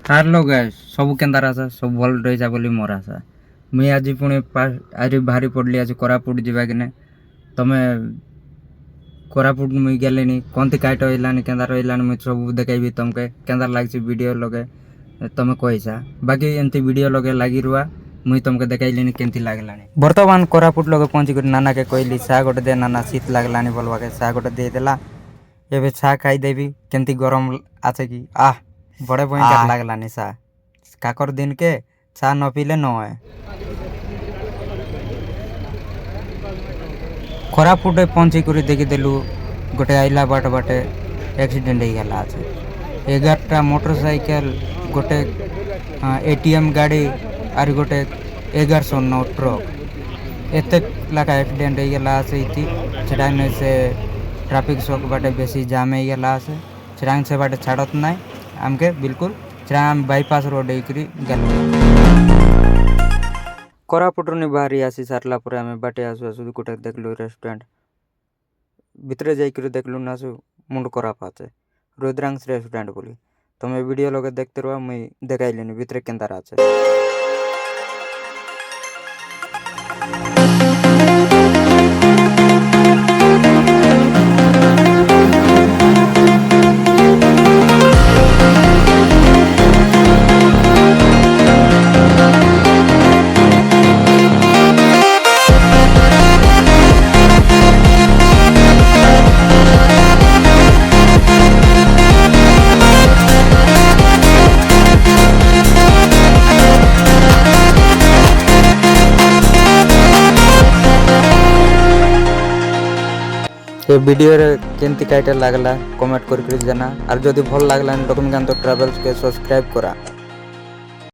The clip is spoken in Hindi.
ହାଲୋ ଗାଇସ୍, ସବୁ କେନ୍ତାର ଆଶା ସବୁ ଭଲ ରହିଛା ବୋଲି ମୋର ଆଶା। ମୁଇଁ ଆଜି ପୁଣି ଆଜି ବାହାରି ପଡ଼ିଲି ଆଜି କୋରାପୁଟ ଯିବା କି ନାଇଁ। ତମେ କୋରାପୁଟ ମୁଇଁ ଗଲିନି କନ୍ତି କାଇଟ ରହିଲାନି କେନ୍ତା ରହିଲାନି ମୁଇଁ ସବୁ ଦେଖେଇବି ତମକେ କେନ୍ତା ଲାଗଛି ଭିଡ଼ିଓ ଲगे ତମେ କହିছা। ବାକି ଏମିତି ଭିଡ଼ିଓ ଲगे ଲାଗି ରୁଆ ମୁଇଁ ତମକେ ଦେଖେଇଲିନି କେମିତି ଲାଗିଲାନି। ବର୍ତ୍ତମାନ କୋରାପୁଟ ଲगे ପହଞ୍ଚିକରି ନାନାକେ କହିଲି ଚା ଗୋଟେ ଦେ ନାନା ଶୀତ ଲାଗିଲାନି ବୋଲବାକେ ଚା ଗୋଟେ ଦେଇଦେଲା। ଏବେ ଚା ଖାଇଦେବି କେମିତି ଗରମ আছে କି बड़े भयंकर लागलानी सा काकर दिन के चा न पीले न है। कोरापुटे पहुंची कर देखीदेलु गोटे आइला बाट बाटे एक्सीडेंट हो गला আছে 11टा मोटरसाइकिल गोटे एटीएम गाड़ी और गोटे 1109 ट्रक एते लाका एक्सीडेंट हो गला আছে इति छडाने से ट्रैफिक शॉक बाटे बेसी जाम हो गला আছে छडांग से बाटे छाड़त नाही आमके बिल्कुल आम बाईपास रोड होकर गल कोरापुट बाहरी आसी सारला पर आम बाटे आसु आसु गोटे देखलु रेस्टोरेंट भितरे जाकर देखलु नासु मुंड खराब आचे रुद्रांश रेस्टोरेंट बोली तुम्हें वीडियो लगे देखते रहा मुई देखाइलिनी भितरे केन्तार आचे। ये वीडियो रे केंती काइटा लागला कमेंट करके जाना और जदि भल लागला डॉक्यूमेंट तो ट्रैवल्स के सब्सक्राइब करा।